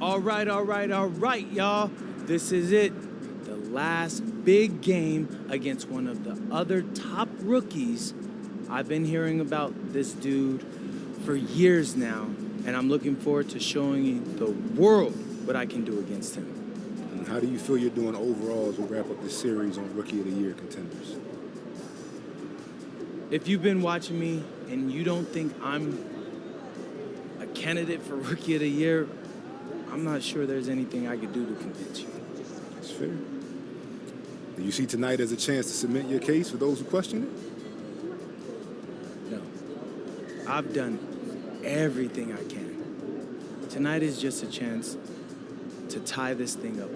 All right, y'all. This is it. The last big game against one of the other top rookies. I've been hearing about this dude for years now, and I'm looking forward to showing the world what I can do against him. And how do you feel you're doing overall as we wrap up this series on Rookie of the Year contenders? If you've been watching me and you don't think I'm a candidate for Rookie of the Year, I'm not sure there's anything I could do to convince you. That's fair. Do you see tonight as a chance to submit your case for those who question it? No. I've done everything I can. Tonight is just a chance to tie this thing up.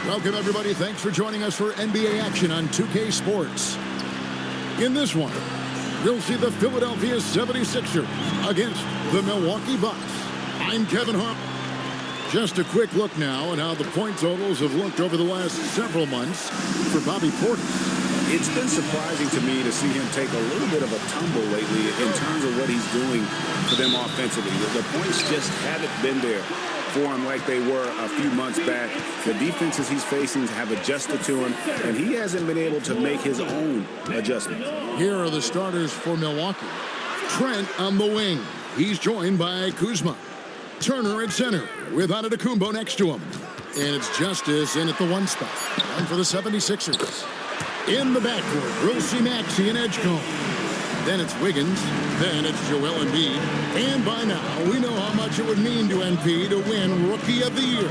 Welcome, everybody. Thanks for joining us for NBA action on 2K Sports. In this one, we'll see the Philadelphia 76ers against the Milwaukee Bucks. I'm Kevin Hart. Just a quick look now at how the point totals have looked over the last several months for Bobby Portis. It's been surprising to me to see him take a little bit of a tumble lately in terms of what he's doing for them offensively. The points just haven't been there for him like they were a few months back. The defenses he's facing have adjusted to him, and he hasn't been able to make his own adjustments. Here are the starters for Milwaukee. Trent on the wing. He's joined by Kuzma. Turner at center with Antetokounmpo next to him. And it's Justice in at the one spot. And for the 76ers. In the backcourt, we'll see Maxey and Edgecombe. Then it's Wiggins. Then it's Joel Embiid. And by now, we know how much it would mean to NP to win Rookie of the Year.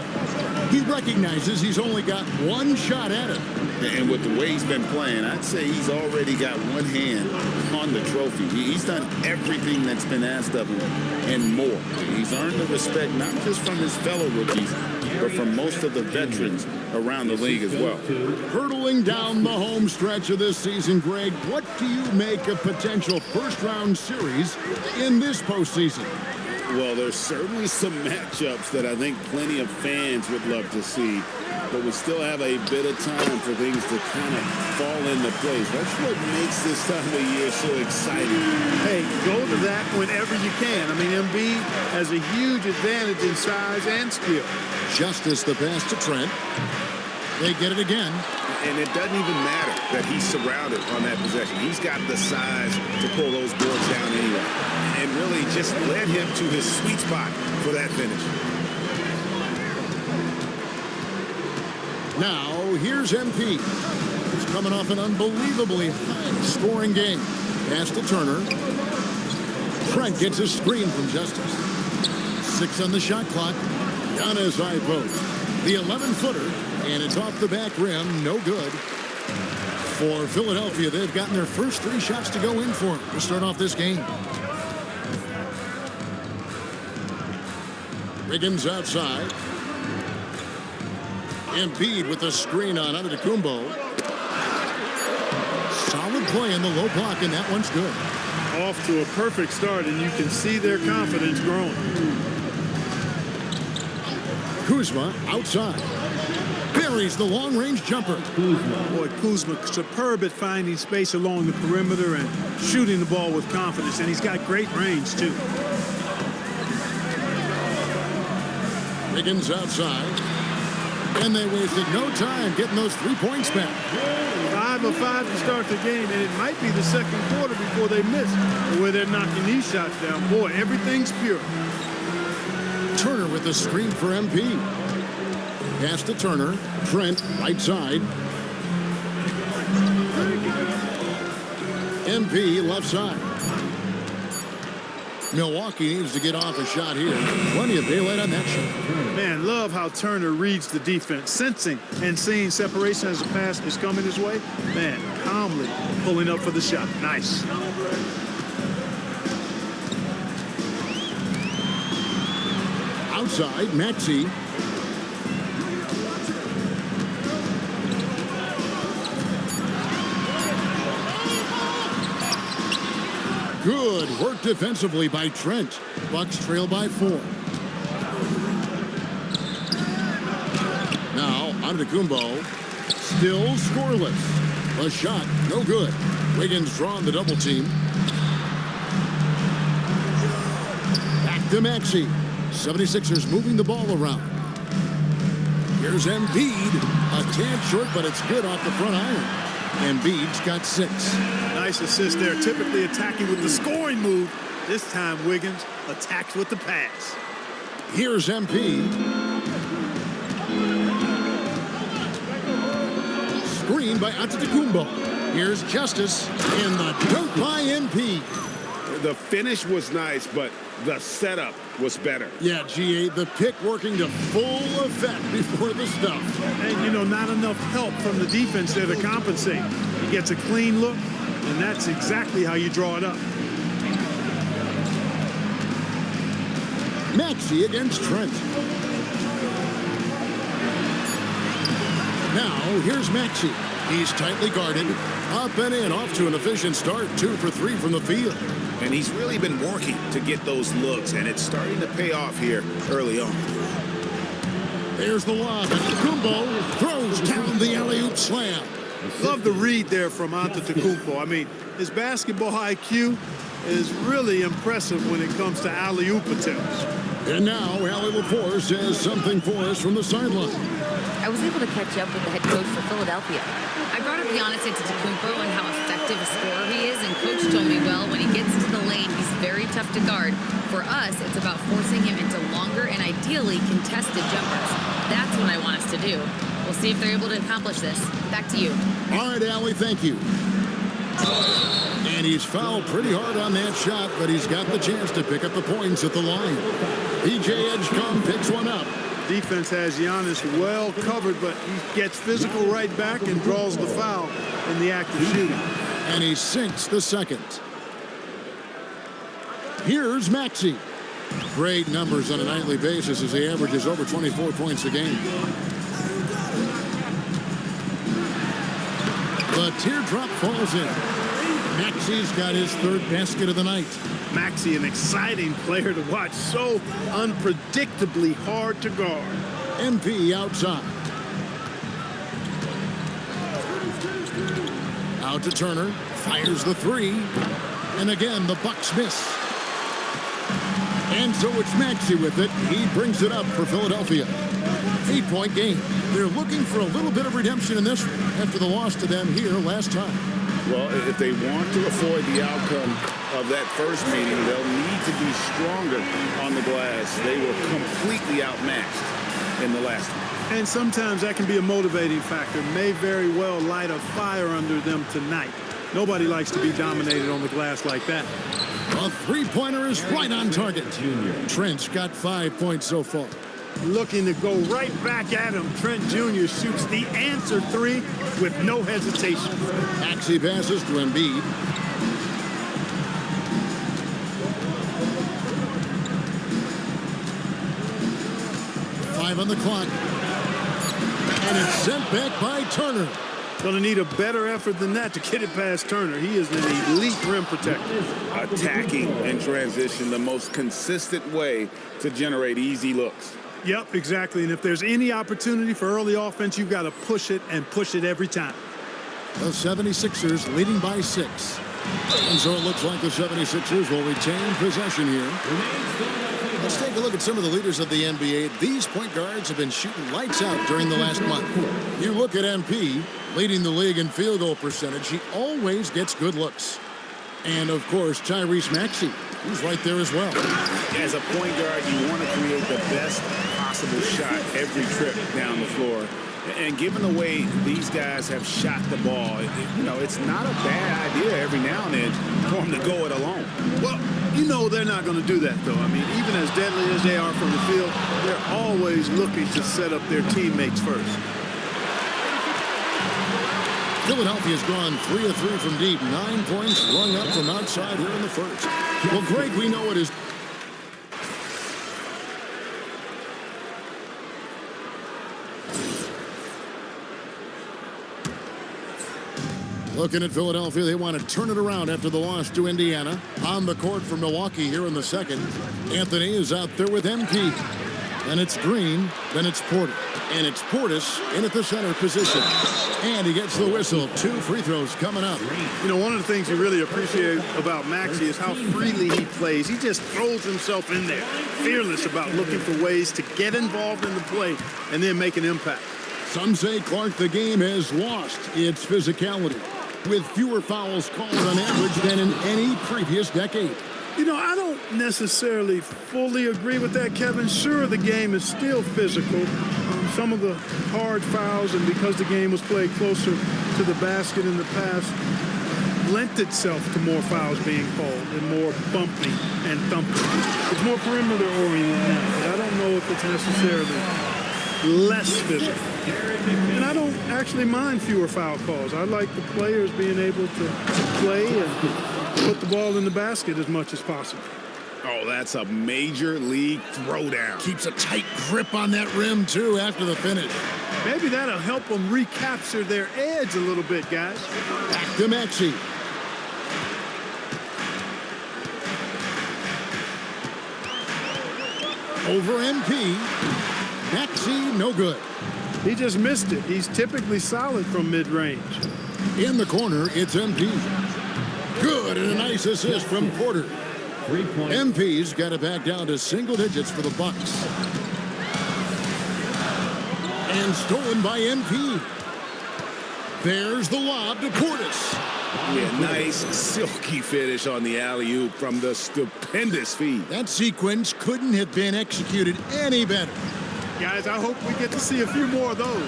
He recognizes he's only got one shot at it. And with the way he's been playing, I'd say he's already got one hand on the trophy. He's done everything that's been asked of him and more. He's earned the respect not just from his fellow rookies, but from most of the veterans around the league as well. Hurtling down the home stretch of this season, Greg, what do you make of potential first-round series in this postseason? Well, there's certainly some matchups that I think plenty of fans would love to see, but we still have a bit of time for things to kind of fall into place. That's what makes this time of year so exciting. Hey, go to that whenever you can. I mean, Embiid has a huge advantage in size and skill. Justice the pass to Trent. They get it again. And it doesn't even matter that he's surrounded on that possession. He's got the size to pull those boards down anyway. And really just led him to his sweet spot for that finish. Now, here's MP. He's coming off an unbelievably high-scoring game. Pass to Turner. Trent gets a screen from Justice. 6 on the shot clock. Giannis high post. The 11-footer, and it's off the back rim. No good. For Philadelphia, they've gotten their first 3 shots to go in for them to start off this game. Wiggins outside. Embiid with a screen on Antetokounmpo. Solid play in the low block, and that one's good. Off to a perfect start, and you can see their confidence growing. Kuzma outside. Buries the long-range jumper. Boy, Kuzma superb at finding space along the perimeter and shooting the ball with confidence, and he's got great range, too. Wiggins outside. And they wasted no time getting those 3 points back. 5 of 5 to start the game, and it might be the second quarter before they miss, where they're knocking these shots down. Boy, everything's pure. Turner with the screen for MP. Pass to Turner. Trent, right side. MP, left side. Milwaukee needs to get off a shot here. Plenty of daylight on that shot. Man, love how Turner reads the defense, sensing and seeing separation as the pass is coming his way. Man, calmly pulling up for the shot. Nice. Outside, Maxey. Good work defensively by Trent. Bucks trail by 4. Now, Antetokounmpo. Still scoreless. A shot, no good. Wiggins drawn the double team. Back to Maxey. 76ers moving the ball around. Here's Embiid. A tad short, but it's good off the front iron. Embiid's got 6. Nice assist there. Typically attacking with the scoring move. This time, Wiggins attacks with the pass. Here's MP. Screen by Antetokounmpo. Here's Justice. And the dunk by MP. The finish was nice, but the setup was better. Yeah, GA, the pick working to full effect before the stuff. And, you know, not enough help from the defense there to compensate. He gets a clean look, and that's exactly how you draw it up. Maxey against Trent. Now, here's Maxey. He's tightly guarded. Up and in, off to an efficient start. 2 for 3 from the field. And he's really been working to get those looks, and it's starting to pay off here early on. There's the lob, and Kumbo throws down the alley-oop slam. Love the read there from Antetokounmpo. I mean, his basketball IQ is really impressive when it comes to alley-oop attempts. And now, Allie LaForce has something for us from the sideline. I was able to catch up with the head coach for Philadelphia. I brought up Giannis Antetokounmpo and how effective a scorer he is, and coach told me, well, when he gets to the lane, he's very tough to guard. For us, it's about forcing him into longer and ideally contested jumpers. That's what I want us to do. We'll see if they're able to accomplish this. Back to you. All right, Allie, thank you. And he's fouled pretty hard on that shot, but he's got the chance to pick up the points at the line. PJ Edgecombe picks one up. Defense has Giannis well covered, but he gets physical right back and draws the foul in the act of shooting. And he sinks the second. Here's Maxey. Great numbers on a nightly basis as he averages over 24 points a game. The teardrop falls in. Maxey's got his 3rd basket of the night. Maxey, an exciting player to watch, so unpredictably hard to guard. MP outside. Out to Turner, fires the 3. And again, the Bucks miss. And so it's Maxey with it. He brings it up for Philadelphia. 8-point game. They're looking for a little bit of redemption in this after the loss to them here last time. Well, if they want to avoid the outcome of that first meeting, they'll need to be stronger on the glass. They were completely outmatched in the last one. And sometimes that can be a motivating factor. May very well light a fire under them tonight. Nobody likes to be dominated on the glass like that. A 3-pointer is right on target. Trent's got 5 points so far. Looking to go right back at him. Trent Jr. shoots the answer 3 with no hesitation. Maxey passes to Embiid. Five on the clock. And it's sent back by Turner. Going to need a better effort than that to get it past Turner. He is an elite rim protector. Attacking in transition, the most consistent way to generate easy looks. Yep, exactly. And if there's any opportunity for early offense, you've got to push it and push it every time. The 76ers leading by 6. And so it looks like the 76ers will retain possession here. Let's take a look at some of the leaders of the NBA. These point guards have been shooting lights out during the last month. You look at MP, leading the league in field goal percentage. He always gets good looks. And, of course, Tyrese Maxey, who's right there as well. As a point guard, you want to create the best possible shot every trip down the floor. And given the way these guys have shot the ball, it's not a bad idea every now and then for them to go it alone. Well, they're not going to do that, though. I mean, even as deadly as they are from the field, they're always looking to set up their teammates first. Philadelphia's gone 3 of 3 from deep. 9 points rung up from outside here in the first. Well, Greg, we know it is. Looking at Philadelphia, they want to turn it around after the loss to Indiana. On the court for Milwaukee here in the second. Anthony is out there with MP. And it's Green, then it's Porter. And it's Portis in at the center position. And he gets the whistle. 2 free throws coming up. One of the things you really appreciate about Maxey is how freely he plays. He just throws himself in there, fearless about looking for ways to get involved in the play and then make an impact. Some say, Clark, the game has lost its physicality, with fewer fouls called on average than in any previous decade. I don't necessarily fully agree with that, Kevin. Sure, the game is still physical. Some of the hard fouls, and because the game was played closer to the basket in the past, lent itself to more fouls being called and more bumping and thumping. It's more perimeter oriented now, but I don't know if it's necessarily less physical. And I don't actually mind fewer foul calls. I like the players being able to play and put the ball in the basket as much as possible. Oh, that's a major league throwdown. Keeps a tight grip on that rim, too, after the finish. Maybe that'll help them recapture their edge a little bit, guys. Back to Maxey. Over MP. Maxey, no good. He just missed it. He's typically solid from mid-range. In the corner, it's MP. Good, and a nice assist from Porter. MP's got it back down to single digits for the Bucks. And stolen by MP. There's the lob to Portis. Yeah, nice silky finish on the alley-oop from the stupendous feed. That sequence couldn't have been executed any better. Guys, I hope we get to see a few more of those.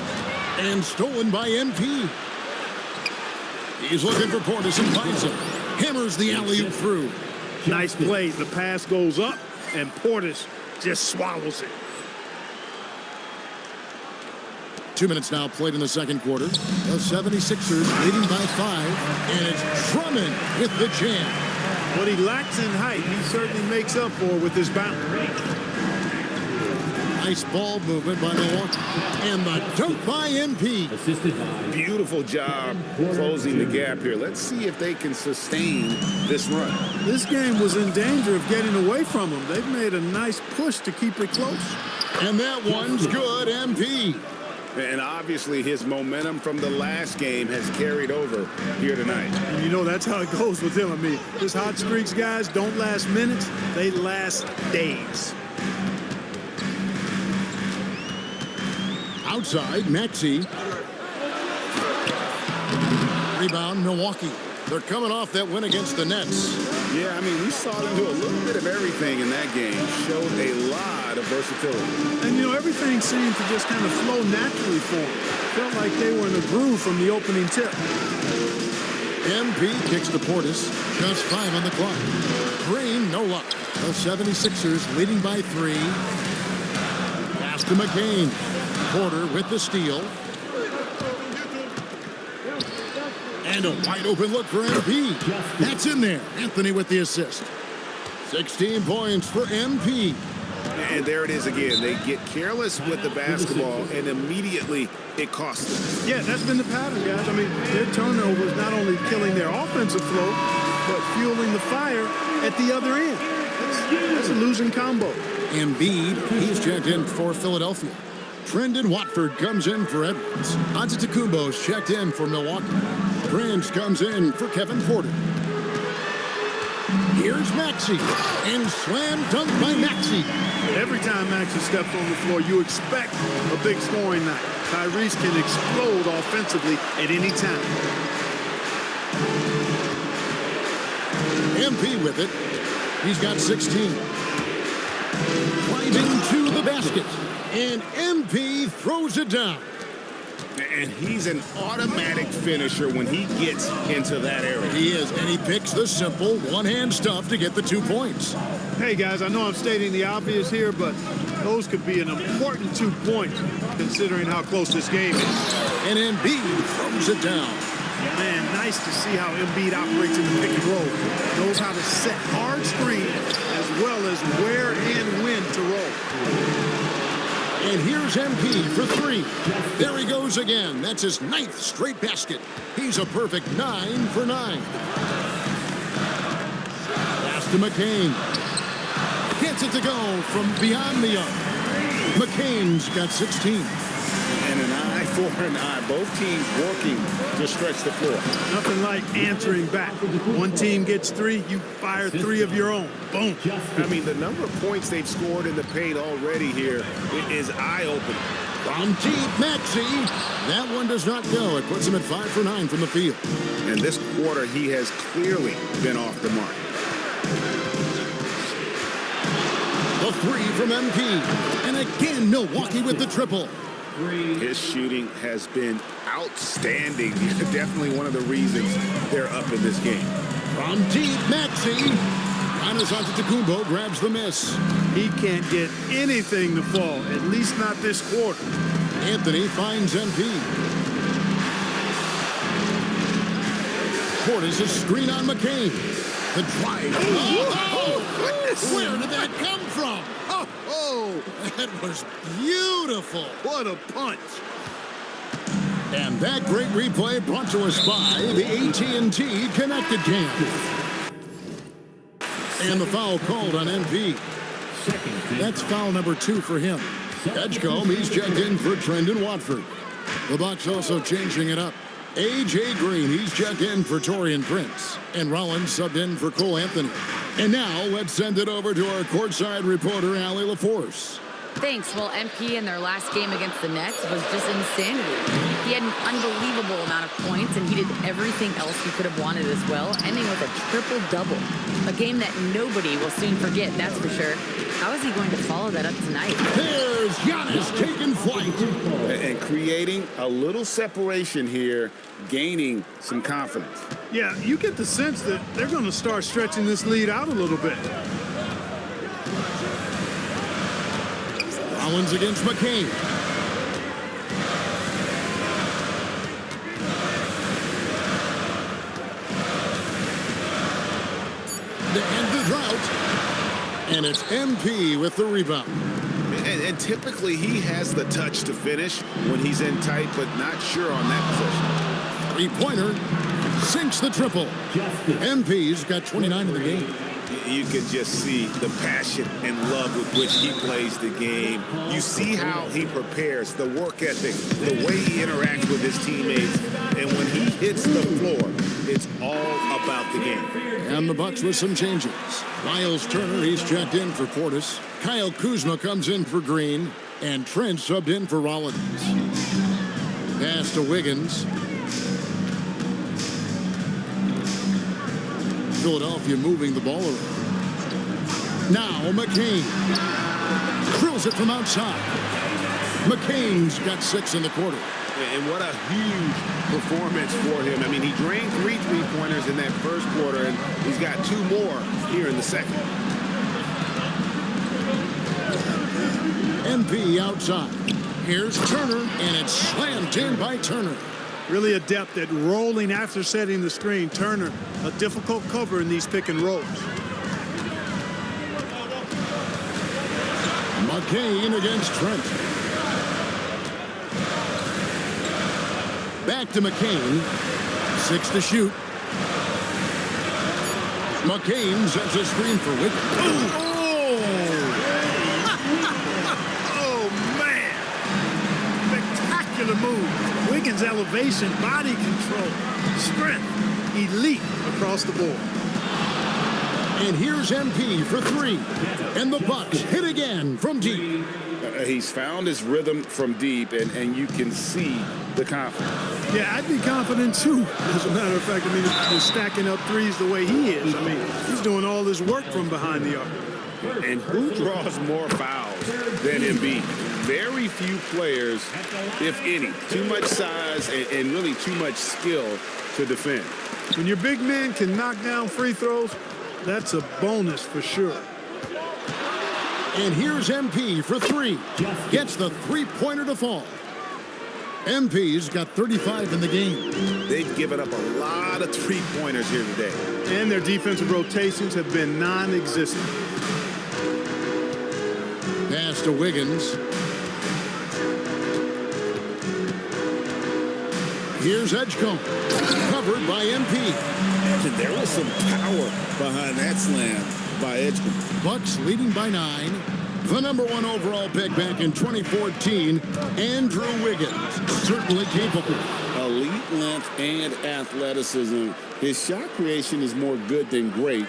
And stolen by MP. He's looking for Portis and finds him. Hammers the alley-oop through. Nice play. The pass goes up, and Portis just swallows it. 2 minutes now played in the second quarter. The 76ers leading by 5, and it's Drummond with the jam. What he lacks in height, he certainly makes up for with his bounce. Nice ball movement by Milwaukee. And the dunk by MP. Beautiful job closing the gap here. Let's see if they can sustain this run. This game was in danger of getting away from them. They've made a nice push to keep it close. And that one's good, MP. And obviously his momentum from the last game has carried over here tonight. And that's how it goes with him. I mean, his hot streaks, guys, don't last minutes. They last days. Outside, Maxey. Rebound, Milwaukee. They're coming off that win against the Nets. Yeah, I mean, we saw them do a little bit of everything in that game. Showed a lot of versatility. And, everything seemed to just kind of flow naturally for them. Felt like they were in a groove from the opening tip. MP kicks to Portis. Just 5 on the clock. Green, no luck. The 76ers leading by 3. Pass to McCain. Porter with the steal. And a wide open look for MP. That's in there. Anthony with the assist. 16 points for MP. And there it is again. They get careless with the basketball, and immediately it costs them. Yeah, that's been the pattern, guys. I mean, their turnovers not only killing their offensive flow, but fueling the fire at the other end. That's a losing combo. Embiid, he's checked in for Philadelphia. Trendon Watford comes in for Edwards. Antetokounmpo's checked in for Milwaukee. Prince comes in for Kevin Porter. Here's Maxey, and slam dunk by Maxey. Every time Maxey steps on the floor, you expect a big scoring night. Tyrese can explode offensively at any time. MP with it. He's got 16. Driving to the basket. And MP throws it down. And he's an automatic finisher when he gets into that area. He is, and he picks the simple one-hand stuff to get the 2 points. Hey, guys, I know I'm stating the obvious here, but those could be an important 2 points considering how close this game is. And Embiid throws it down. Man, nice to see how Embiid operates in the pick and roll. Knows how to set hard screens as well as where and when to roll. And here's MP for 3. There he goes again. That's his 9th straight basket. He's a perfect 9 for 9. Pass to McCain. Gets it to go from beyond the arc. McCain's got 16. And an eye for an eye. Both teams working to stretch the floor. Nothing like answering back. One team gets 3, you fire 3 of your own. Boom. I mean, the number of points they've scored in the paint already here is eye-opening. From deep, Maxey. That one does not go. It puts him at 5 for 9 from the field. And this quarter, he has clearly been off the mark. The 3 from MP. And again, Milwaukee with the triple. His shooting has been outstanding. Definitely one of the reasons they're up in this game. From deep, Maxey. Giannis Antetokounmpo grabs the miss. He can't get anything to fall, at least not this quarter. Anthony finds MP. Portis a screen on McCain. The drive. Oh, where did that come from? Oh, that was beautiful. What a punch. And that great replay brought to us by the AT&T Connected Cam. And the foul called on MP. That's foul number 2 for him. Edgecombe, he's checked in for Trendon Watford. The Bucks also changing it up. A.J. Green, he's checked in for Taurean Prince. And Rollins subbed in for Cole Anthony. And now let's send it over to our courtside reporter, Allie LaForce. Thanks. Well, MP in their last game against the Nets was just insanity. He had an unbelievable amount of points, and he did everything else he could have wanted as well, ending with a triple-double. A game that nobody will soon forget, that's for sure. How is he going to follow that up tonight? There's Giannis taking flight. And creating a little separation here, gaining some confidence. Yeah, you get the sense that they're going to start stretching this lead out a little bit. Rollins against McCain. To end the drought. And it's MP with the rebound. And typically he has the touch to finish when he's in tight, but not sure on that position. Three-pointer sinks the triple. MP's got 29 in the game. You can just see the passion and love with which he plays the game. You see how he prepares, the work ethic, the way he interacts with his teammates. And when he hits the floor, it's all about the game. And the Bucks with some changes. Miles Turner, he's checked in for Portis. Kyle Kuzma comes in for Green. And Trent subbed in for Rollins. Pass to Wiggins. Philadelphia moving the ball around. Now McCain drills it from outside. McCain's got 6 in the quarter. And what a huge performance for him. I mean, he drained 3 three-pointers in that first quarter, and he's got 2 more here in the second. MP outside. Here's Turner, and it's slammed in by Turner. Really adept at rolling after setting the screen. Turner, a difficult cover in these pick and rolls. McCain against Trent. Back to McCain. 6 to shoot. McCain sets a screen for Wiggins. Oh, man. Spectacular move. Wiggins' elevation, body control, strength, elite across the board. And here's MP for 3. And the Bucks hit again from deep. He's found his rhythm from deep, and you can see the confidence. Yeah, I'd be confident too. As a matter of fact, I mean, he's stacking up threes the way he is. I mean, he's doing all this work from behind the arc. And who draws more fouls than Embiid? Very few players, if any. Too much size and really too much skill to defend. When your big man can knock down free throws, that's a bonus for sure. And here's MP for 3. Gets the three-pointer to fall. MP's got 35 in the game. They've given up a lot of three-pointers here today. And their defensive rotations have been non-existent. Pass to Wiggins. Here's Edgecombe. Covered by MP. There was some power behind that slam by Edgecombe. Bucks leading by 9. The #1 overall pick back in 2014, Andrew Wiggins, certainly capable. Elite length and athleticism. His shot creation is more good than great.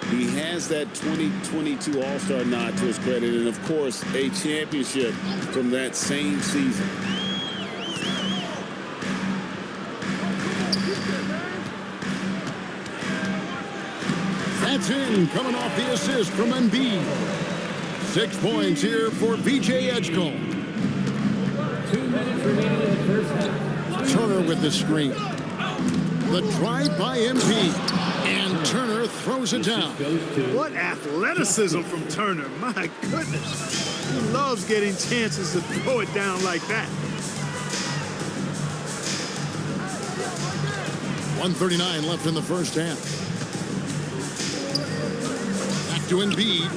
He has that 2022 All-Star nod to his credit, and of course, a championship from that same season. That's in, coming off the assist from Embiid. 6 points here for VJ Edgecombe. 2 minutes remaining in the first half. Turner with the screen. The drive by MP. And Turner throws it down. What athleticism from Turner. My goodness. He loves getting chances to throw it down like that. 1:39 left in the first half. Back to Embiid.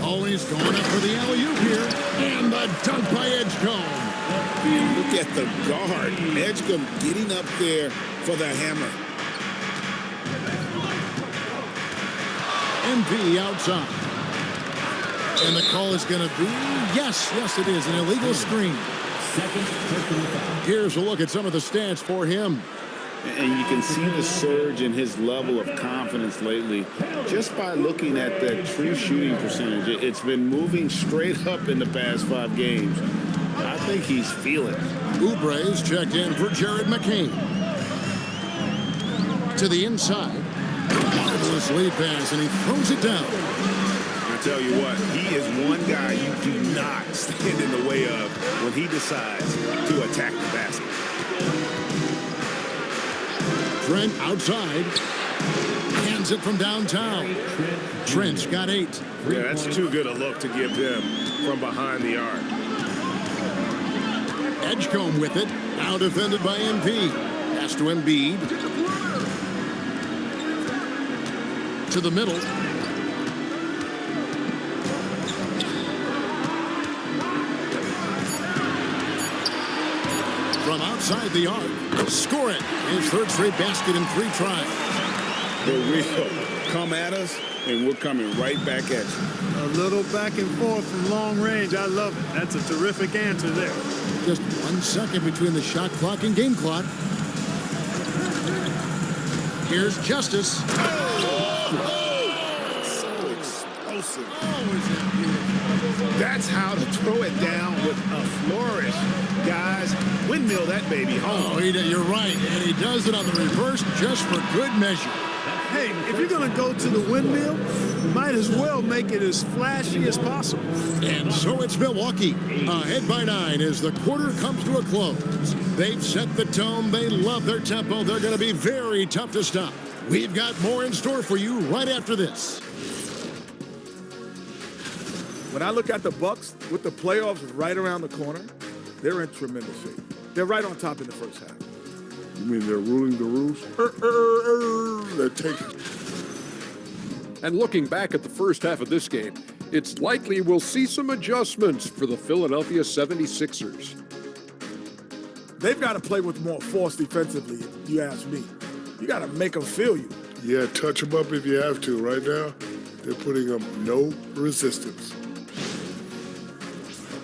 Always going up for the alley-oop here. And the dunk by Edgecombe. Look at the guard. Edgecombe getting up there for the hammer. MP outside. And the call is going to be, yes, it is, an illegal screen. Here's a look at some of the stats for him. And you can see the surge in his level of confidence lately just by looking at that true shooting percentage. It's been moving straight up in the past 5 games. I think he's feeling it. Oubre's checked in for Jared McCain. To the inside. Marvelous lead pass, and he throws it down. I tell you what, he is one guy you do not stand in the way of when he decides to attack the basket. Trent outside. Hands it from downtown. Trent's got 8. Yeah, that's too good a look to give him from behind the arc. Edgecombe with it. Now defended by MP. Pass to Embiid. To the middle. From outside the arc. Score it. His third straight basket in 3 tries. The real come at us, and we're coming right back at you. A little back and forth from long range. I love it. That's a terrific answer there. Just 1 second between the shot clock and game clock. Here's Justice. So explosive. That's how to throw it down with a flourish. Guys, windmill that baby home. Oh, you're right. And he does it on the reverse just for good measure. Hey, if you're going to go to the windmill, might as well make it as flashy as possible. And so it's Milwaukee, ahead by 9 as the quarter comes to a close. They've set the tone. They love their tempo. They're going to be very tough to stop. We've got more in store for you right after this. When I look at the Bucks with the playoffs right around the corner, they're in tremendous shape. They're right on top in the first half. You mean they're ruling the roost? They're taking. And looking back at the first half of this game, it's likely we'll see some adjustments for the Philadelphia 76ers. They've got to play with more force defensively, if you ask me. You got to make them feel you. Yeah, touch them up if you have to. Right now, they're putting up no resistance.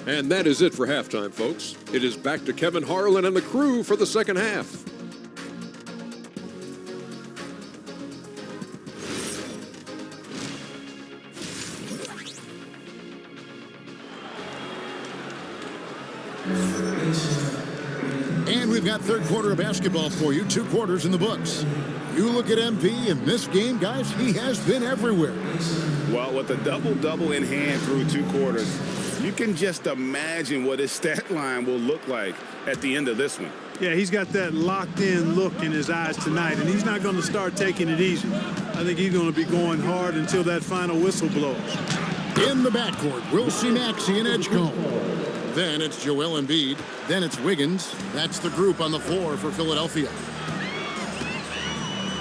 And that is it for halftime, folks. It is back to Kevin Harlan and the crew for the second half. And we've got third quarter of basketball for you, 2 quarters in the books. You look at MP in this game, guys, he has been everywhere. Well, with a double-double in hand through 2 quarters, you can just imagine what his stat line will look like at the end of this one. Yeah, he's got that locked-in look in his eyes tonight, and he's not going to start taking it easy. I think he's going to be going hard until that final whistle blows. In the backcourt, we'll see Maxey and Edgecombe. Then it's Joel Embiid. Then it's Wiggins. That's the group on the floor for Philadelphia.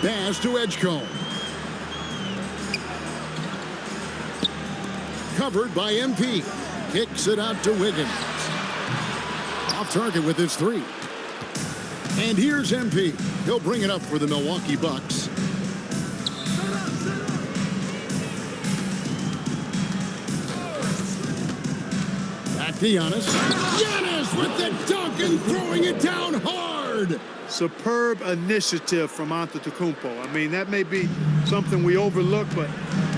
Pass to Edgecombe. Covered by MP. Kicks it out to Wiggins. Off target with his 3. And here's MP. He'll bring it up for the Milwaukee Bucks. Back to Giannis. Giannis with the dunk and throwing it down hard. Superb initiative from Antetokounmpo. I mean, that may be something we overlook, but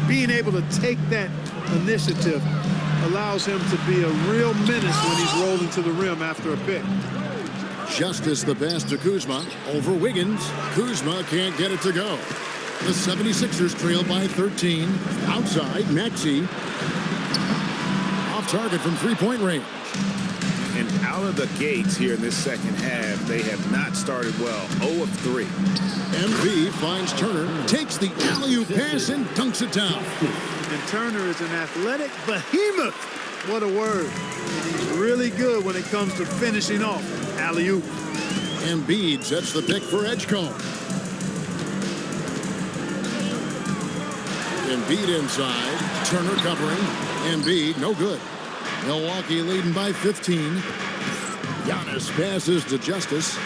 being able to take that initiative allows him to be a real menace when he's rolling to the rim after a pick. Justice the pass to Kuzma over Wiggins. Kuzma can't get it to go. The 76ers trail by 13. Outside, Maxey. Off target from three-point range. And out of the gates here in this second half, they have not started well. 0 of 3. MV finds Turner, takes the alley-oop pass and dunks it down. And Turner is an athletic behemoth. What a word. And he's really good when it comes to finishing off. Alley-oop. Embiid sets the pick for Edgecombe. Embiid inside. Turner covering. Embiid, no good. Milwaukee leading by 15. Giannis passes to Justice.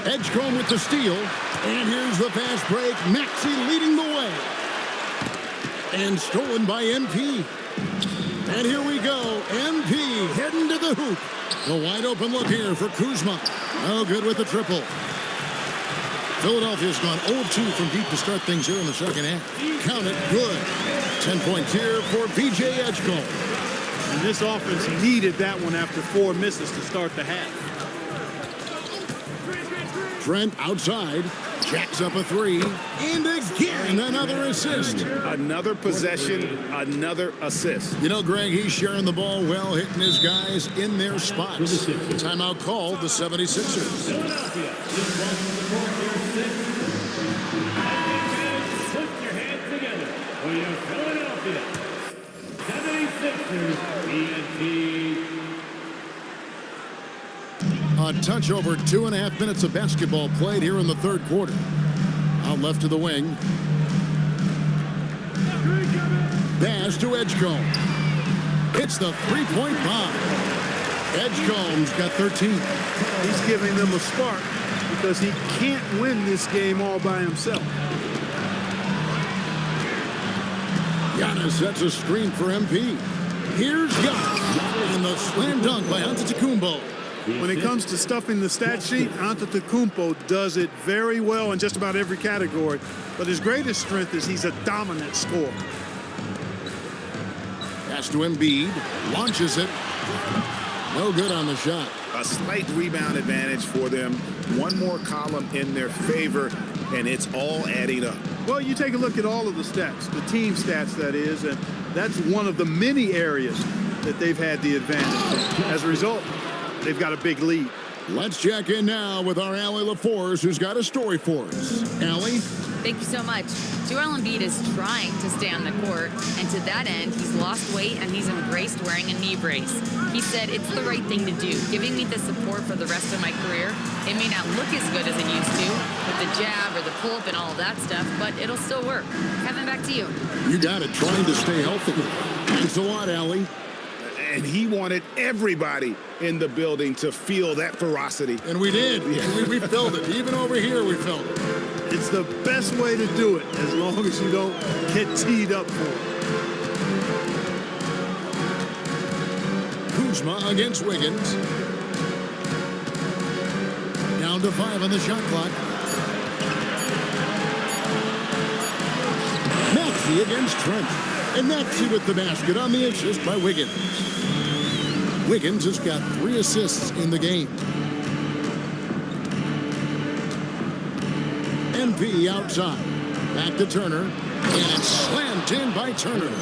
Edgecombe with the steal. And here's the fast break. Maxey leading the way. And stolen by MP. And here we go. MP heading to the hoop. The wide open look here for Kuzma. No good with the triple. Philadelphia's gone 0-2 from deep to start things here in the second half. Count it, good. 10 points here for B.J. Edgecombe. And this offense needed that one after 4 misses to start the half. Trent outside, jacks up a 3, and again another assist. Another possession, another assist. You know, Greg, he's sharing the ball well, hitting his guys in their spots. Timeout called the 76ers. Put your hands together for your Philadelphia 76ers ENT. A touch over 2.5 minutes of basketball played here in the third quarter. Out left to the wing. Pass to Edgecombe. It's the three-point bomb. Edgecombe's got 13. He's giving them a spark because he can't win this game all by himself. Giannis sets a screen for MP. Here's Giannis. And the slam dunk by Antetokounmpo. When it comes to stuffing the stat sheet, Antetokounmpo does it very well in just about every category. But his greatest strength is he's a dominant scorer. Pass to Embiid. Launches it. No good on the shot. A slight rebound advantage for them. One more column in their favor, and it's all adding up. Well, you take a look at all of the stats, the team stats, that is, and that's one of the many areas that they've had the advantage. As a result, they've got a big lead. Let's check in now with our Allie LaForce, who's got a story for us. Allie? Thank you so much. Joel Embiid is trying to stay on the court, and to that end, he's lost weight and he's embraced wearing a knee brace. He said, it's the right thing to do, giving me the support for the rest of my career. It may not look as good as it used to, with the jab or the pull-up and all of that stuff, but it'll still work. Kevin, back to you. You got it, trying to stay healthy. Thanks a lot, Allie. And he wanted everybody in the building to feel that ferocity. And we did. We felt it. Even over here, we felt it. It's the best way to do it, as long as you don't get teed up for it. Kuzma against Wiggins. Down to 5 on the shot clock. Maxey against Trent. And Maxey with the basket on the assist by Wiggins. Wiggins has got 3 assists in the game. MP outside. Back to Turner. And it's slammed in by Turner.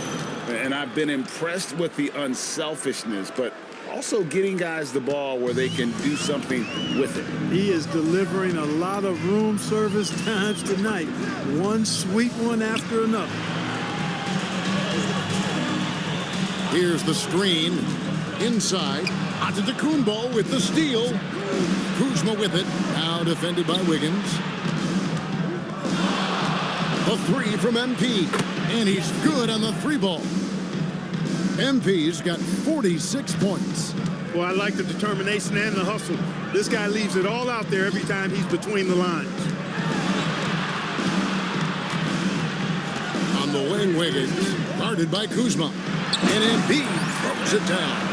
And I've been impressed with the unselfishness, but also getting guys the ball where they can do something with it. He is delivering a lot of room service times tonight. One sweet one after another. Here's the screen. Inside. Antetokounmpo with the steal. Kuzma with it. Now defended by Wiggins. A 3 from MP. And he's good on the 3 ball. MP's got 46 points. Well, I like the determination and the hustle. This guy leaves it all out there every time he's between the lines. On the wing, Wiggins. Guarded by Kuzma. And Embiid throws it down.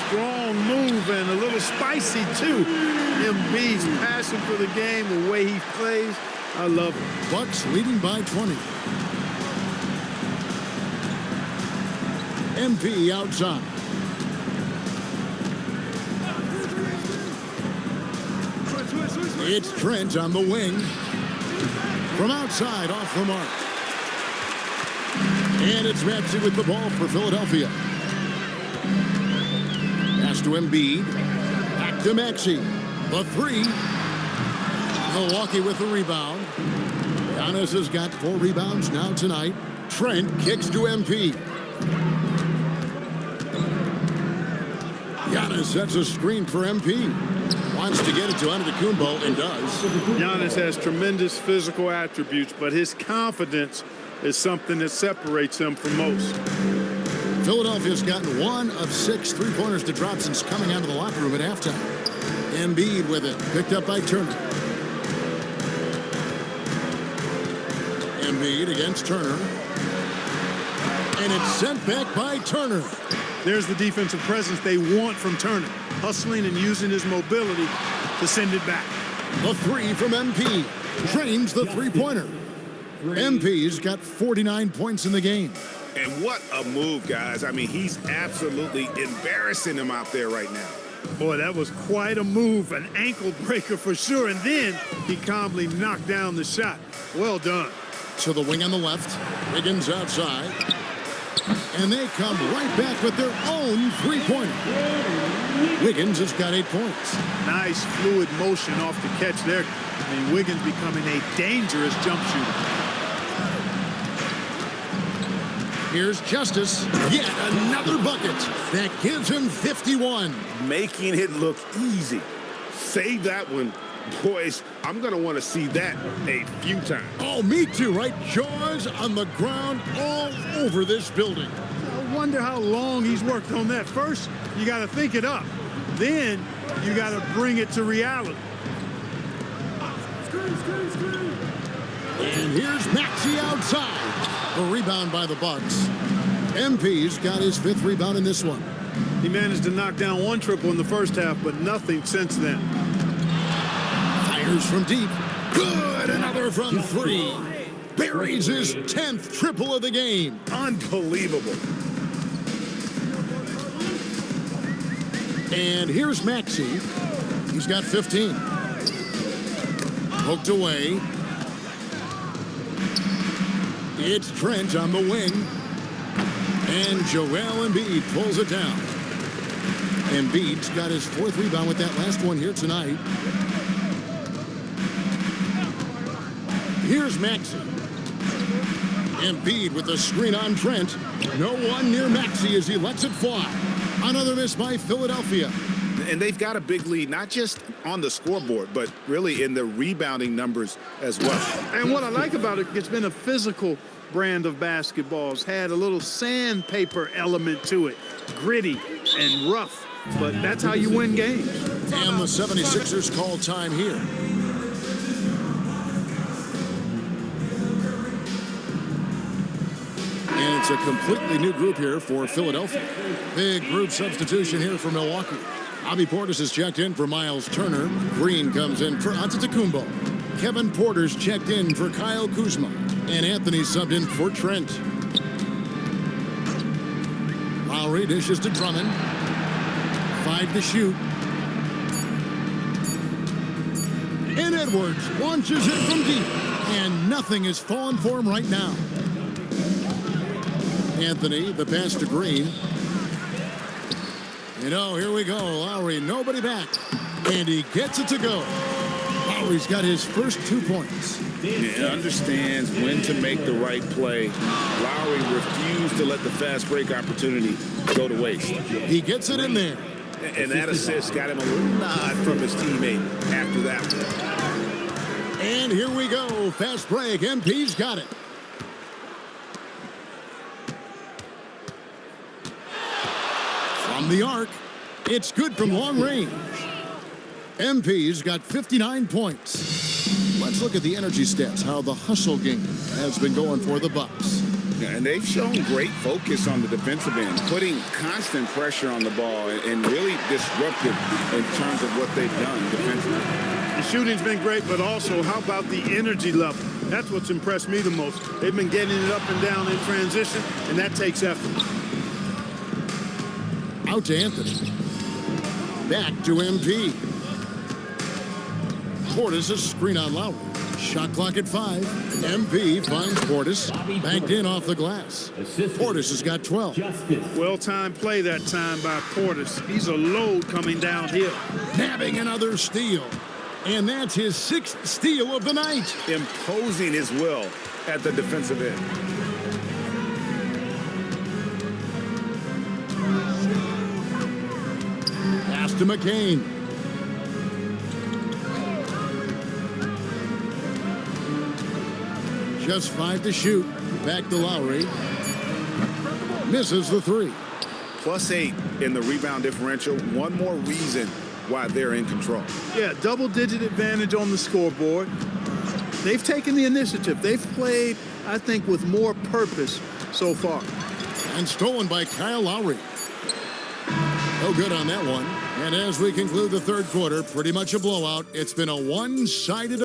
Strong move and a little spicy, too. Embiid's passion for the game, the way he plays, I love it. Bucks leading by 20. MP outside. It's Trent on the wing. From outside, off the mark. And it's Maxey with the ball for Philadelphia. Pass to Embiid. Back to Maxey. The 3. Milwaukee with the rebound. Giannis has got 4 rebounds now tonight. Trent kicks to MP. Giannis sets a screen for MP. Wants to get it to Antetokounmpo and does. Giannis has tremendous physical attributes, but his confidence is something that separates him from most. Philadelphia's gotten 1 of 6 3-pointers to drop since coming out of the locker room at halftime. Embiid with it, picked up by Turner. Embiid against Turner. And it's sent back by Turner. There's the defensive presence they want from Turner. Hustling and using his mobility to send it back. The 3 from MP. Drains the 3-pointer. MP's got 49 points in the game. And what a move, guys. I mean, he's absolutely embarrassing him out there right now. Boy, that was quite a move, an ankle breaker for sure. And then he calmly knocked down the shot. Well done. To the wing on the left. Wiggins outside. And they come right back with their own 3-pointer. Wiggins has got 8 points. Nice fluid motion off the catch there. I mean, Wiggins becoming a dangerous jump shooter. Here's Justice. Yet another bucket that gives him 51. Making it look easy. Save that one. Boys, I'm going to want to see that a few times. Oh, me too, right? Jaws on the ground all over this building. I wonder how long he's worked on that. First, you got to think it up. Then, you got to bring it to reality. And here's Maxey outside. The rebound by the Bucks. MP's got his 5th rebound in this one. He managed to knock down 1 triple in the first half, but nothing since then. Fires from deep. Good. Another from 3. Buries his 10th triple of the game. Unbelievable. And here's Maxey. He's got 15. Poked away. It's Trent on the wing. And Joel Embiid pulls it down. Embiid's got his 4th rebound with that last one here tonight. Here's Maxey. Embiid with a screen on Trent. No one near Maxey as he lets it fly. Another miss by Philadelphia. And they've got a big lead, not just on the scoreboard, but really in the rebounding numbers as well. And what I like about it, it's been a physical brand of basketball. It's had a little sandpaper element to it, gritty and rough, but that's how you win games. And the 76ers call time here. And it's a completely new group here for Philadelphia. Big group substitution here for Milwaukee. Bobby Portis is checked in for Miles Turner. Green comes in for Antetokounmpo. Kevin Porter's checked in for Kyle Kuzma. And Anthony subbed in for Trent. Lowry dishes to Drummond. 5 to shoot. And Edwards launches it from deep. And nothing is falling for him right now. Anthony, the pass to Green. Here we go. Lowry, nobody back. And he gets it to go. Lowry's got his first 2 points. He understands when to make the right play. Lowry refused to let the fast break opportunity go to waste. He gets it in there. And that assist got him a little nod from his teammate after that one. And here we go. Fast break. MP's got it. From the arc, it's good from long range. MP's got 59 points. Let's look at the energy stats, how the hustle game has been going for the Bucks. Yeah, and they've shown great focus on the defensive end, putting constant pressure on the ball and really disruptive in terms of what they've done defensively. The shooting's been great, but also how about the energy level? That's what's impressed me the most. They've been getting it up and down in transition, and that takes effort. Out to Anthony. Back to MP. Portis a screen on Lowry. Shot clock at 5. MP finds Portis. Banked in off the glass. Portis has got 12. Well-timed play that time by Portis. He's a load coming downhill. Nabbing another steal. And that's his 6th steal of the night. Imposing his will at the defensive end. Pass to McCain. Just 5 to shoot. Back to Lowry. Misses the 3. +8 in the rebound differential. One more reason why they're in control. Yeah, double-digit advantage on the scoreboard. They've taken the initiative. They've played, I think, with more purpose so far. And stolen by Kyle Lowry. No good on that one. And as we conclude the third quarter, pretty much a blowout. It's been a one-sided.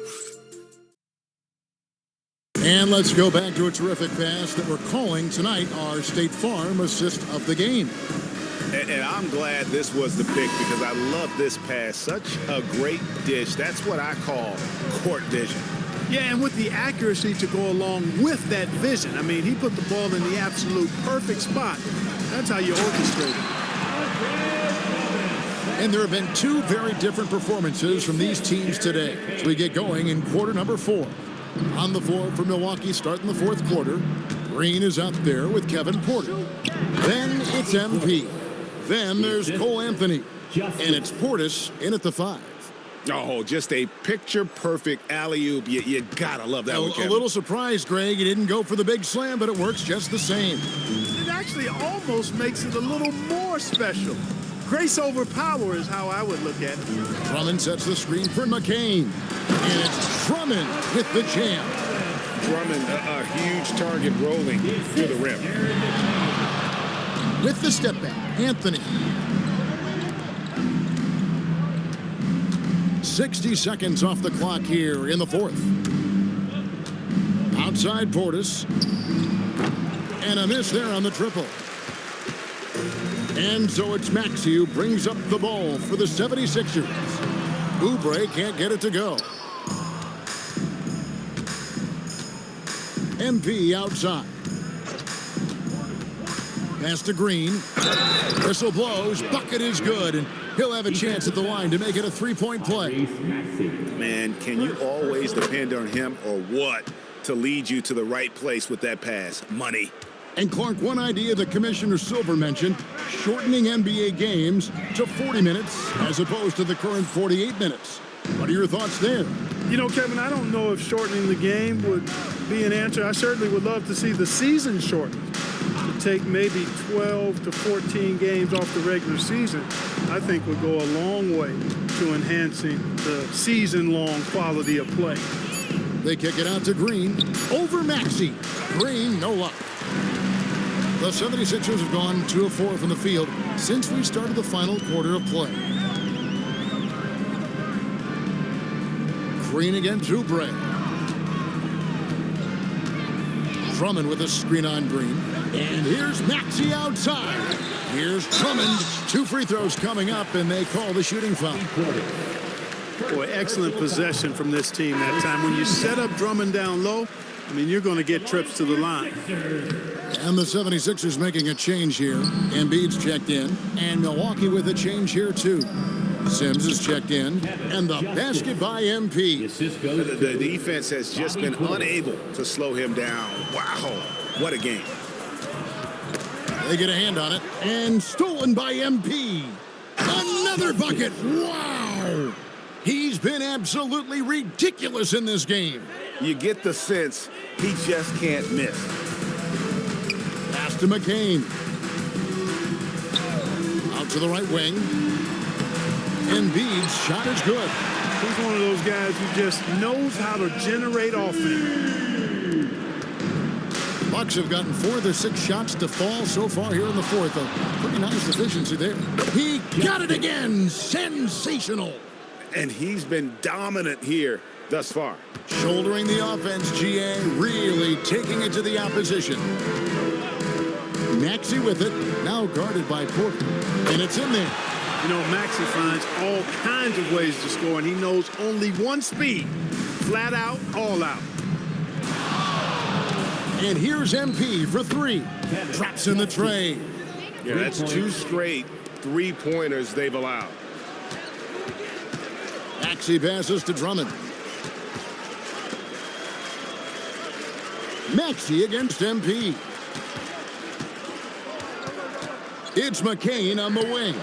And let's go back to a terrific pass that we're calling tonight our State Farm assist of the game. And I'm glad this was the pick because I love this pass. Such a great dish. That's what I call court vision. Yeah, and with the accuracy to go along with that vision. I mean, he put the ball in the absolute perfect spot. That's how you orchestrate it. And there have been 2 very different performances from these teams today as we get going in quarter number 4. On the floor for Milwaukee starting the fourth quarter. Green is out there with Kevin Porter. Then it's MP. Then there's Cole Anthony. And it's Portis in at the 5. Oh, just a picture-perfect alley-oop. You gotta love that one, Kevin. A little surprised, Greg. He didn't go for the big slam, but it works just the same. It actually almost makes it a little more special. Grace over power is how I would look at it. Drummond sets the screen for McCain. And it's Drummond with the jam. Drummond, a huge target rolling through the rim. With the step back, Anthony. 60 seconds off the clock here in the fourth. Outside Portis. And a miss there on the triple. And so it's Maxey who brings up the ball for the 76ers. Oubre can't get it to go. MP outside. Pass to Green. Whistle blows. Bucket is good, and he'll have a chance at the line to make it a three-point play. Man, can you always depend on him or what to lead you to the right place with that pass? Money. And Clark, one idea that Commissioner Silver mentioned, shortening NBA games to 40 minutes as opposed to the current 48 minutes. What are your thoughts there? You know, Kevin, I don't know if shortening the game would be an answer. I certainly would love to see the season shortened, to take maybe 12 to 14 games off the regular season. I think would go a long way to enhancing the season-long quality of play. They kick it out to Green. Over Maxey. Green, no luck. The 76ers have gone 2 of 4 from the field since we started the final quarter of play. Green against Oubre. Drummond with a screen on Green. And here's Maxey outside. Here's Drummond. 2 free throws coming up, and they call the shooting foul. Boy, excellent possession from this team that time. When you set up Drummond down low, I mean, you're going to get trips to the line. And the 76ers making a change here. Embiid's checked in, and Milwaukee with a change here, too. Sims is checked in, and the basket by MP. The defense has just been unable to slow him down. Wow, what a game. They get a hand on it, and stolen by MP. Another bucket. Wow. He's been absolutely ridiculous in this game. You get the sense he just can't miss. Pass to McCain. Out to the right wing. Embiid's shot is good. He's one of those guys who just knows how to generate offense. Bucks have gotten 4 of their 6 shots to fall so far here in the fourth. A pretty nice efficiency there. He got it again. Sensational. And he's been dominant here thus far. Shouldering the offense, GA, really taking it to the opposition. Maxey with it, now guarded by Porter. And it's in there. You know, Maxey finds all kinds of ways to score, and he knows only one speed. Flat out, all out. And here's MP for 3. Drops in the tray. Yeah, that's 2 straight 3-pointers they've allowed. Maxey passes to Drummond. Maxey against MP. It's McCain on the wing.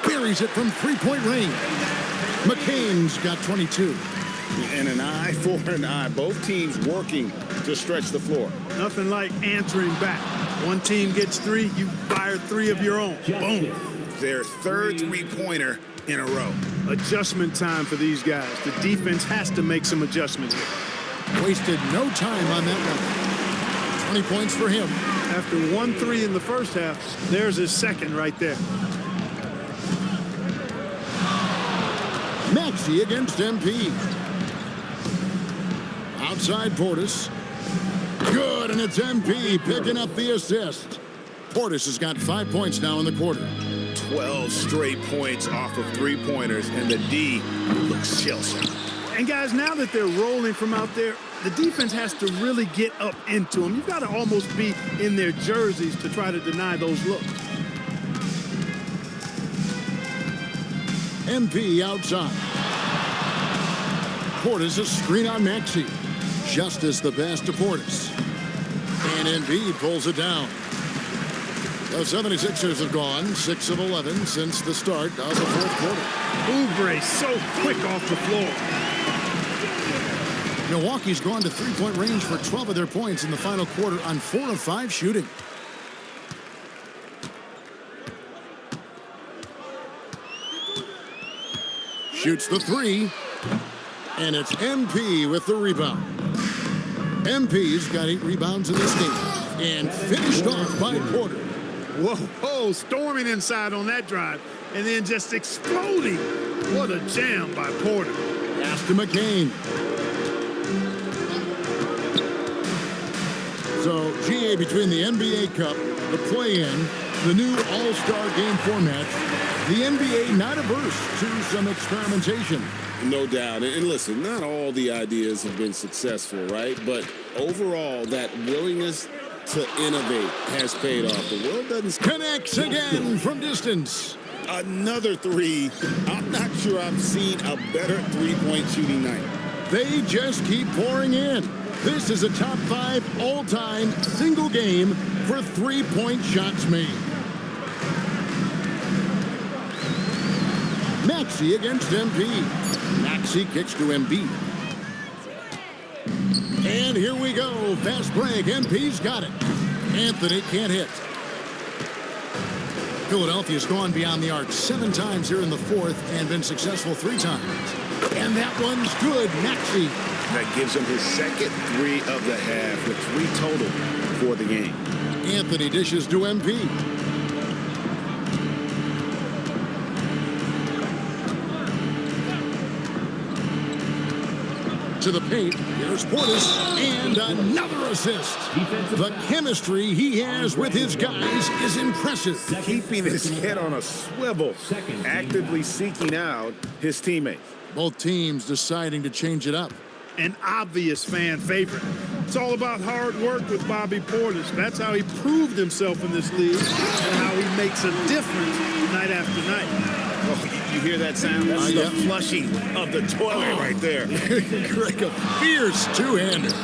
Buries it from 3-point range. McCain's got 22. And an eye for an eye. Both teams working to stretch the floor. Nothing like answering back. One team gets 3, you fire 3 of your own. Boom. Their 3rd 3-pointer in a row. Adjustment time for these guys. The defense has to make some adjustments here. Wasted no time on that one. 20 points for him. After 1 3 in the first half, there's his second right there. Maxey against MP. Outside Portis. Good, and it's MP picking up the assist. Portis has got 5 points now in the quarter. 12 straight points off of 3-pointers, and the D looks shell-shocked. And guys, now that they're rolling from out there, the defense has to really get up into them. You've got to almost be in their jerseys to try to deny those looks. MP outside. Portis a screen on Maxey. Justice the pass to Portis. And Embiid pulls it down. The 76ers have gone 6 of 11 since the start of the fourth quarter. Oubre so quick off the floor. Milwaukee's gone to 3-point range for 12 of their points in the final quarter on 4 of 5 shooting. Shoots the 3. And it's MP with the rebound. MP's got 8 rebounds in this game. And finished off by Porter. Whoa, storming inside on that drive. And then just exploding. What a jam by Porter. Pass to McCain. So, GA, between the NBA Cup, the play-in, the new All-Star game format, the NBA not averse to some experimentation. No doubt. And listen, not all the ideas have been successful, right? But overall, that willingness to innovate has paid off. The world doesn't... Connects again from distance. Another three. I'm not sure I've seen a better three-point shooting night. They just keep pouring in. This is a top 5 all-time single game for three-point shots made. Maxey against MP. Maxey kicks to Embiid. And here we go. Fast break. MP's got it. Anthony can't hit. Philadelphia's gone beyond the arc 7 times here in the fourth and been successful 3 times. And that one's good. Maxey. That gives him his second three of the half with 3 total for the game. Anthony dishes to MP. To the paint, here's Portis, and another assist. The chemistry he has with his guys is impressive. Keeping his head on a swivel, actively seeking out his teammates. Both teams deciding to change it up. An obvious fan favorite. It's all about hard work with Bobby Portis. That's how he proved himself in this league and how he makes a difference night after night. Oh, you hear that sound? That's the flushing of the toilet right there. Greg, a fierce two-hander.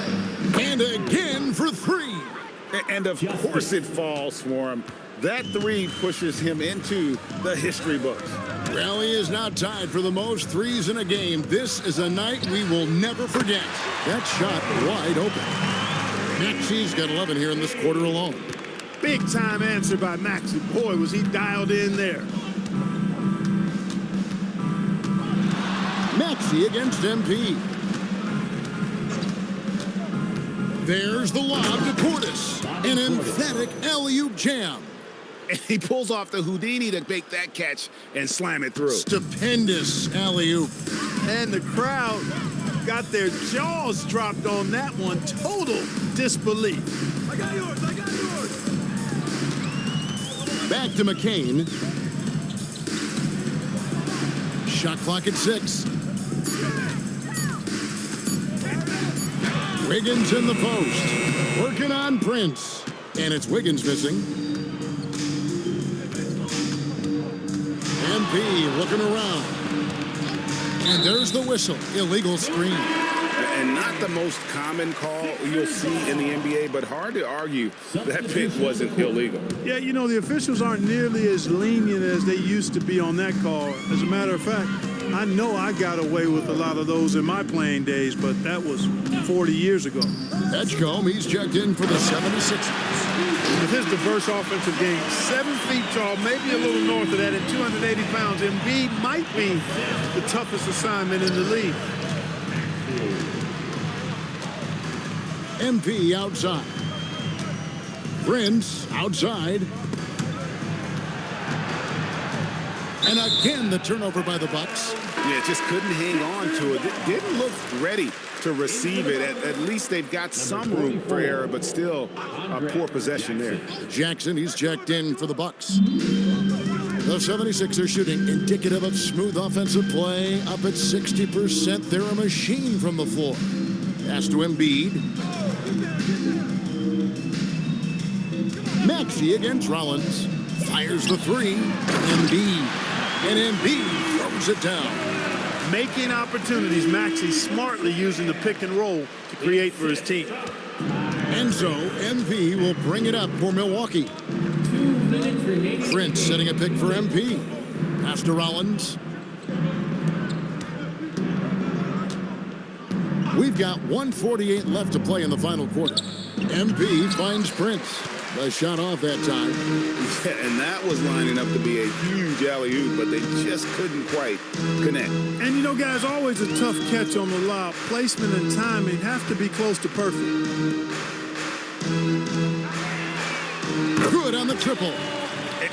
And again for 3. And of course it falls for him. That 3 pushes him into the history books. Well, he is now tied for the most 3s in a game. This is a night we will never forget. That shot wide open. Maxey's got 11 here in this quarter alone. Big time answer by Maxey. Boy, was he dialed in there. Maxey against MP. There's the lob to Portis. An emphatic alley-oop jam. And he pulls off the Houdini to make that catch and slam it through. Stupendous alley-oop. And the crowd got their jaws dropped on that one. Total disbelief. I got yours. I got yours. Back to McCain. Shot clock at 6. Wiggins in the post. Working on Prince. And it's Wiggins missing. MP looking around. And there's the whistle. Illegal screen. And not the most common call you'll see in the NBA, but hard to argue that pick wasn't illegal. Yeah, you know, the officials aren't nearly as lenient as they used to be on that call. As a matter of fact, I know I got away with a lot of those in my playing days, but that was 40 years ago. Edgecombe, he's checked in for the 76ers. With his diverse offensive game, 7 feet tall, maybe a little north of that, at 280 pounds, Embiid might be the toughest assignment in the league. MP outside. Prince outside. And again, the turnover by the Bucks. Yeah, just couldn't hang on to it. Didn't look ready to receive it. At least they've got some room for error, but still a poor possession there. Jackson, he's checked in for the Bucks. The 76ers shooting indicative of smooth offensive play. Up at 60%. They're a machine from the floor. Pass to Embiid. Maxey against Rollins. Fires the 3. Embiid. And Embiid throws it down. Making opportunities. Maxey smartly using the pick and roll to create for his team. And so MP will bring it up for Milwaukee. 2 minutes remaining. Prince setting a pick for MP. Pass to Rollins. We've got 1:48 left to play in the final quarter. MP finds Prince. The shot off that time. Yeah, and that was lining up to be a huge alley-oop, but they just couldn't quite connect. And you know, guys, always a tough catch on the lob. Placement and timing have to be close to perfect. Good on the triple.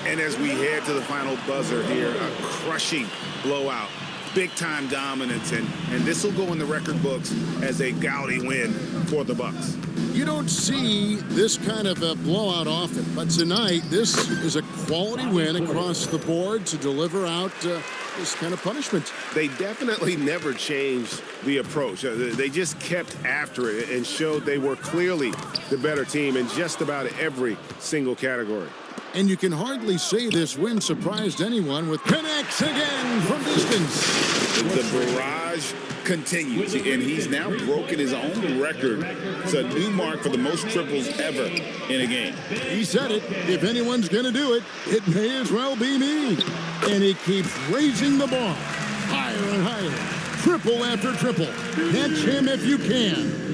And as we head to the final buzzer here, a crushing blowout. Big-time dominance, and this will go in the record books as a gaudy win for the Bucks. You don't see this kind of a blowout often, but tonight this is a quality win across the board to deliver out this kind of punishment. They definitely never changed the approach. They just kept after it and showed they were clearly the better team in just about every single category. And you can hardly say this win surprised anyone with connects again from distance. The barrage continues, and he's now broken his own record. It's a new mark for the most triples ever in a game. He said it. If anyone's going to do it, it may as well be me. And he keeps raising the bar higher and higher. Triple after triple. Catch him if you can.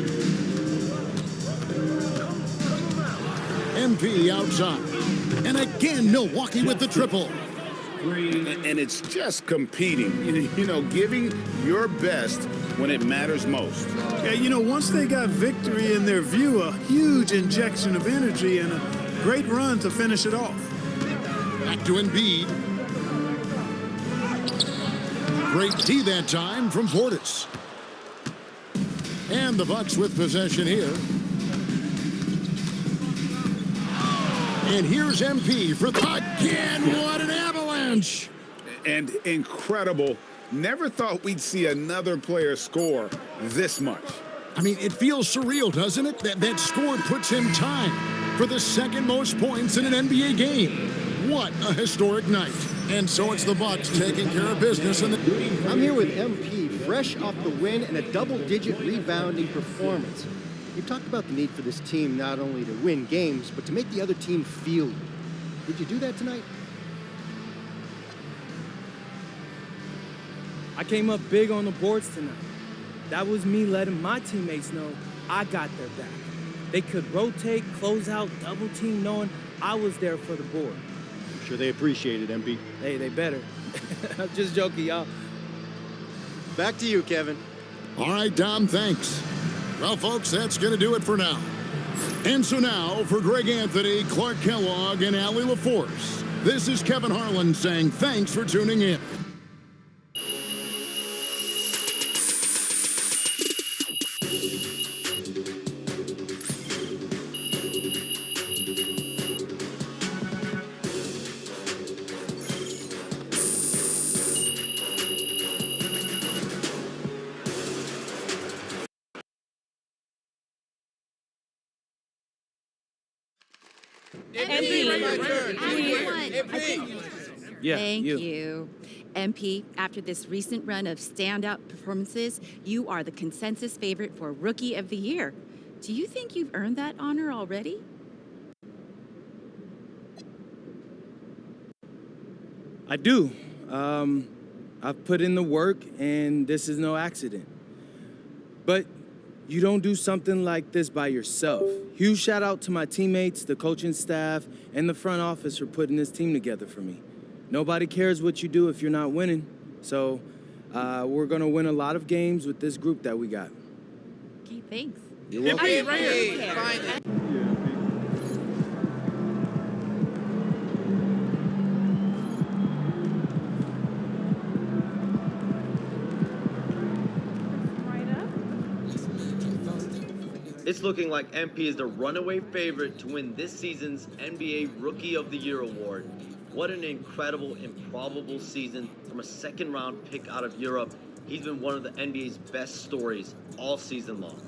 MP outside. And again, Milwaukee with the triple. And it's just competing, you know, giving your best when it matters most. Yeah, you know, once they got victory in their view, a huge injection of energy and a great run to finish it off. Back to Embiid. Great D that time from Portis. And the Bucks with possession here. And here's MP for again. What an avalanche! And incredible. Never thought we'd see another player score this much. I mean, it feels surreal, doesn't it? That score puts him tied for the second most points in an NBA game. What a historic night. And so it's the Bucks taking care of business. I'm here with MP, fresh off the win and a double-digit rebounding performance. You've talked about the need for this team not only to win games, but to make the other team feel you. Did you do that tonight? I came up big on the boards tonight. That was me letting my teammates know I got their back. They could rotate, close out, double team, knowing I was there for the board. I'm sure they appreciate it, MP. Hey, they better. I'm just joking, y'all. Back to you, Kevin. All right, Dom, thanks. Well, folks, that's going to do it for now. And so now, for Greg Anthony, Clark Kellogg, and Allie LaForce, this is Kevin Harlan saying thanks for tuning in. Yeah, Thank you. MP, after this recent run of standout performances, you are the consensus favorite for Rookie of the Year. Do you think you've earned that honor already? I do. I've put in the work, and this is no accident. But you don't do something like this by yourself. Huge shout out to my teammates, the coaching staff, and the front office for putting this team together for me. Nobody cares what you do if you're not winning. So we're going to win a lot of games with this group that we got. Okay, thanks. You're welcome. It's looking like MP is the runaway favorite to win this season's NBA Rookie of the Year award. What an incredible, improbable season from a second-round pick out of Europe. He's been one of the NBA's best stories all season long.